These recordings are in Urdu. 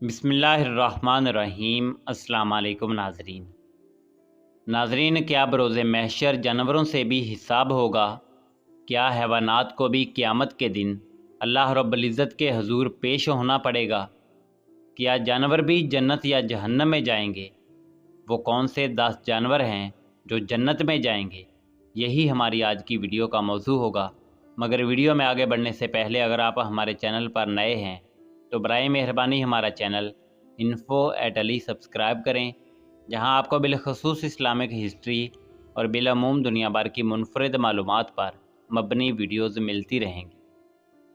بسم اللہ الرحمن الرحیم۔ السلام علیکم ناظرین، کیا بروز محشر جانوروں سے بھی حساب ہوگا؟ کیا حیوانات کو بھی قیامت کے دن اللہ رب العزت کے حضور پیش ہونا پڑے گا؟ کیا جانور بھی جنت یا جہنم میں جائیں گے؟ وہ کون سے 10 جانور ہیں جو جنت میں جائیں گے؟ یہی ہماری آج کی ویڈیو کا موضوع ہوگا۔ مگر ویڈیو میں آگے بڑھنے سے پہلے اگر آپ ہمارے چینل پر نئے ہیں تو برائے مہربانی ہمارا چینل info@ali سبسکرائب کریں، جہاں آپ کو بالخصوص اسلامک ہسٹری اور بالعموم دنیا بھر کی منفرد معلومات پر مبنی ویڈیوز ملتی رہیں گی۔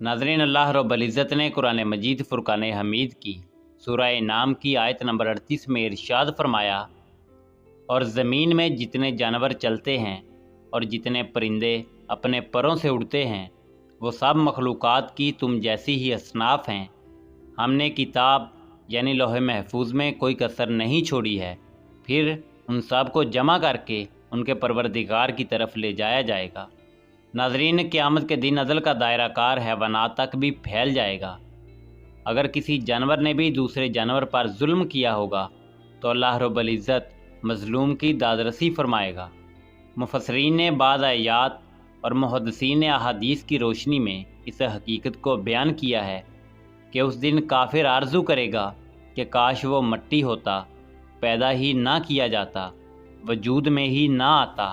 ناظرین، اللہ رب العزت نے قرآن مجید فرقان حمید کی سورہ انعام کی آیت نمبر 38 میں ارشاد فرمایا، اور زمین میں جتنے جانور چلتے ہیں اور جتنے پرندے اپنے پروں سے اڑتے ہیں وہ سب مخلوقات کی تم جیسی ہی اصناف ہیں۔ ہم نے کتاب یعنی لوح محفوظ میں کوئی کسر نہیں چھوڑی ہے، پھر ان سب کو جمع کر کے ان کے پروردگار کی طرف لے جایا جائے گا۔ ناظرین، قیامت کے دن عدل کا دائرہ کار حیوانات تک بھی پھیل جائے گا۔ اگر کسی جانور نے بھی دوسرے جانور پر ظلم کیا ہوگا تو اللہ رب العزت مظلوم کی دادرسی فرمائے گا۔ مفسرین نے بعض آیات اور محدثین نے احادیث کی روشنی میں اس حقیقت کو بیان کیا ہے کہ اس دن کافر آرزو کرے گا کہ کاش وہ مٹی ہوتا، پیدا ہی نہ کیا جاتا، وجود میں ہی نہ آتا۔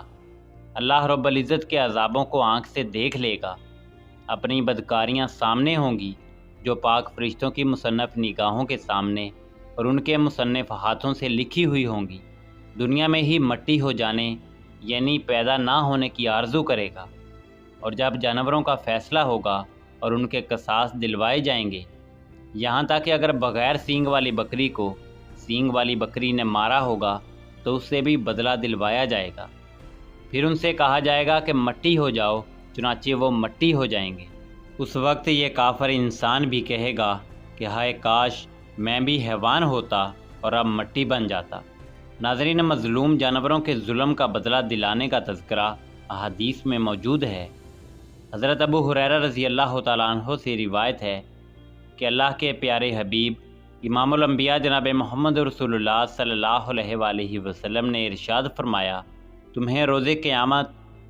اللہ رب العزت کے عذابوں کو آنکھ سے دیکھ لے گا، اپنی بدکاریاں سامنے ہوں گی جو پاک فرشتوں کی مصنف نگاہوں کے سامنے اور ان کے مصنف ہاتھوں سے لکھی ہوئی ہوں گی۔ دنیا میں ہی مٹی ہو جانے یعنی پیدا نہ ہونے کی آرزو کرے گا، اور جب جانوروں کا فیصلہ ہوگا اور ان کے قصاص دلوائے جائیں گے، یہاں تک کہ اگر بغیر سینگ والی بکری کو سینگ والی بکری نے مارا ہوگا تو اس سے بھی بدلہ دلوایا جائے گا۔ پھر ان سے کہا جائے گا کہ مٹی ہو جاؤ، چنانچہ وہ مٹی ہو جائیں گے۔ اس وقت یہ کافر انسان بھی کہے گا کہ ہائے کاش میں بھی حیوان ہوتا اور اب مٹی بن جاتا۔ ناظرین، مظلوم جانوروں کے ظلم کا بدلہ دلانے کا تذکرہ احادیث میں موجود ہے۔ حضرت ابو ہریرہ رضی اللہ تعالیٰ عنہ سے روایت ہے کہ اللہ کے پیارے حبیب امام الانبیاء جناب محمد رسول اللہ صلی اللہ علیہ وآلہ وسلم نے ارشاد فرمایا، تمہیں روز قیامت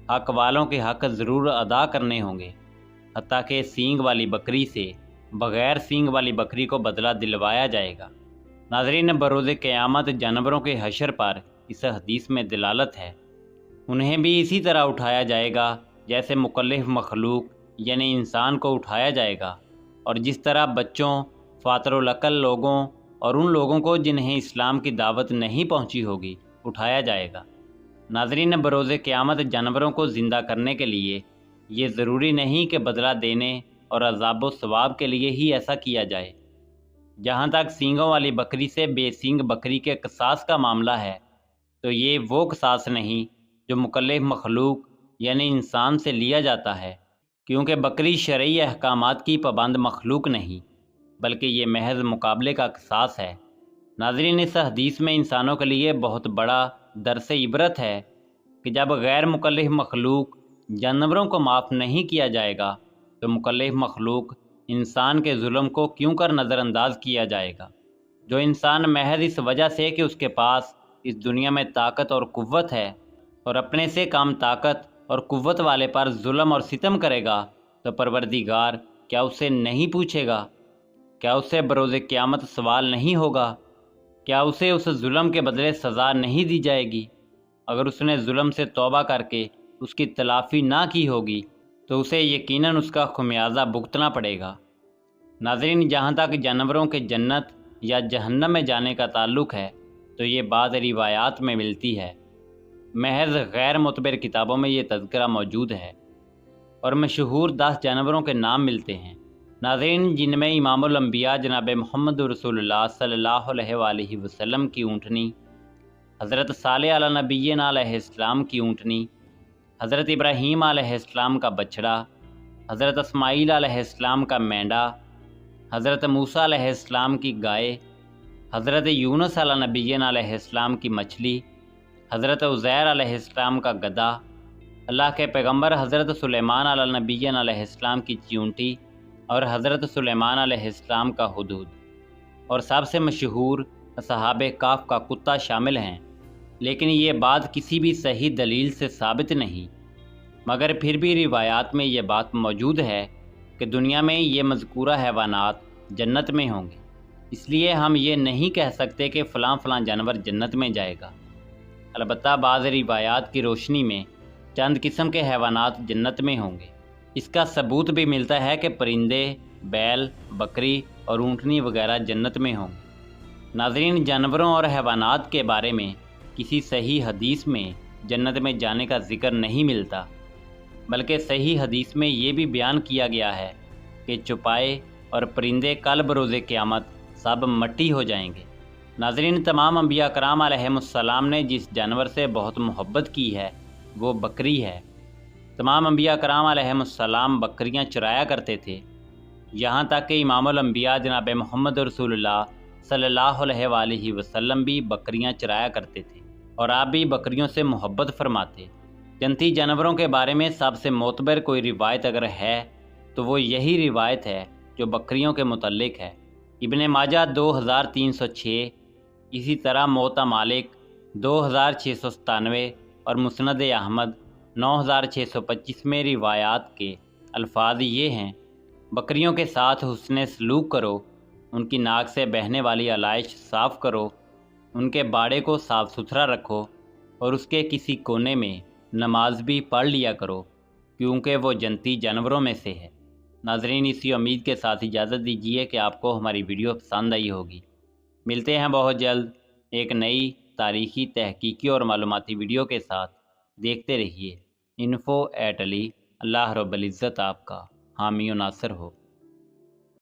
حق والوں کے حق ضرور ادا کرنے ہوں گے، حتیٰ کہ سینگ والی بکری سے بغیر سینگ والی بکری کو بدلہ دلوایا جائے گا۔ ناظرین، بروز قیامت جانوروں کے حشر پر اس حدیث میں دلالت ہے۔ انہیں بھی اسی طرح اٹھایا جائے گا جیسے مکلف مخلوق یعنی انسان کو اٹھایا جائے گا، اور جس طرح بچوں، فاتر العقل لوگوں اور ان لوگوں کو جنہیں اسلام کی دعوت نہیں پہنچی ہوگی اٹھایا جائے گا۔ ناظرین، بروز قیامت جانوروں کو زندہ کرنے کے لیے یہ ضروری نہیں کہ بدلہ دینے اور عذاب و ثواب کے لیے ہی ایسا کیا جائے۔ جہاں تک سینگوں والی بکری سے بے سینگ بکری کے قصاص کا معاملہ ہے تو یہ وہ قصاص نہیں جو مکلف مخلوق یعنی انسان سے لیا جاتا ہے، کیونکہ بکری شرعی احکامات کی پابند مخلوق نہیں بلکہ یہ محض مقابلے کا قصاص ہے۔ ناظرین، اس حدیث میں انسانوں کے لیے بہت بڑا درس عبرت ہے کہ جب غیر مکلف مخلوق جانوروں کو معاف نہیں کیا جائے گا تو مکلف مخلوق انسان کے ظلم کو کیوں کر نظر انداز کیا جائے گا۔ جو انسان محض اس وجہ سے کہ اس کے پاس اس دنیا میں طاقت اور قوت ہے اور اپنے سے کم طاقت اور قوت والے پر ظلم اور ستم کرے گا تو پروردگار کیا اسے نہیں پوچھے گا؟ کیا اسے بروز قیامت سوال نہیں ہوگا؟ کیا اسے اس ظلم کے بدلے سزا نہیں دی جائے گی؟ اگر اس نے ظلم سے توبہ کر کے اس کی تلافی نہ کی ہوگی تو اسے یقیناً اس کا خمیازہ بھگتنا پڑے گا۔ ناظرین، جہاں تک جانوروں کے جنت یا جہنم میں جانے کا تعلق ہے تو یہ بعض روایات میں ملتی ہے، محض غیر معتبر کتابوں میں یہ تذکرہ موجود ہے، اور مشہور 10 جانوروں کے نام ملتے ہیں۔ ناظرین، جن میں امام الانبیاء جناب محمد رسول اللہ صلی اللہ علیہ وآلہ وسلم کی اونٹنی، حضرت صالح علی نبینا علیہ السلام کی اونٹنی، حضرت ابراہیم علیہ السلام کا بچڑا، حضرت اسماعیل علیہ السلام کا مینڈا، حضرت موسیٰ علیہ السلام کی گائے، حضرت یونس علی نبینا علیہ السلام کی مچھلی، حضرت عزیر علیہ السلام کا گدھا، اللہ کے پیغمبر حضرت سلیمان علی نبینا علیہ السلام کی چیونٹی اور حضرت سلیمان علیہ السلام کا ہدہد۔ اور سب سے مشہور اصحاب کہف کا کتا شامل ہیں، لیکن یہ بات کسی بھی صحیح دلیل سے ثابت نہیں، مگر پھر بھی روایات میں یہ بات موجود ہے کہ دنیا میں یہ مذکورہ حیوانات جنت میں ہوں گے، اس لیے ہم یہ نہیں کہہ سکتے کہ فلاں فلاں جانور جنت میں جائے گا۔ البتہ بعض روایات کی روشنی میں چند قسم کے حیوانات جنت میں ہوں گے۔ اس کا ثبوت بھی ملتا ہے کہ پرندے، بیل، بکری اور اونٹنی وغیرہ جنت میں ہوں گے۔ ناظرین، جانوروں اور حیوانات کے بارے میں کسی صحیح حدیث میں جنت میں جانے کا ذکر نہیں ملتا، بلکہ صحیح حدیث میں یہ بھی بیان کیا گیا ہے کہ چوپائے اور پرندے کل بروز قیامت سب مٹی ہو جائیں گے۔ ناظرین، تمام انبیاء کرام علیہم السلام نے جس جانور سے بہت محبت کی ہے وہ بکری ہے۔ تمام انبیاء کرام علیہم السلام بکریاں چرایا کرتے تھے، یہاں تک کہ امام الانبیاء جناب محمد رسول اللہ صلی اللہ علیہ وآلہ وسلم بھی بکریاں چرایا کرتے تھے، اور آپ بھی بکریوں سے محبت فرماتے۔ جنتی جانوروں کے بارے میں سب سے معتبر کوئی روایت اگر ہے تو وہ یہی روایت ہے جو بکریوں کے متعلق ہے۔ ابن ماجہ 2306، اسی طرح موطا مالک 2697 اور مسند احمد 9625 میں روایات کے الفاظ یہ ہیں: بکریوں کے ساتھ حسن سلوک کرو، ان کی ناک سے بہنے والی علائش صاف کرو، ان کے باڑے کو صاف ستھرا رکھو، اور اس کے کسی کونے میں نماز بھی پڑھ لیا کرو، کیونکہ وہ جنتی جانوروں میں سے ہے۔ ناظرین، اسی امید کے ساتھ اجازت دیجیے کہ آپ کو ہماری ویڈیو پسند آئی ہوگی۔ ملتے ہیں بہت جلد ایک نئی تاریخی، تحقیقی اور معلوماتی ویڈیو کے ساتھ۔ دیکھتے رہیے info@ali۔ اللہ رب العزت آپ کا حامی و ناصر ہو۔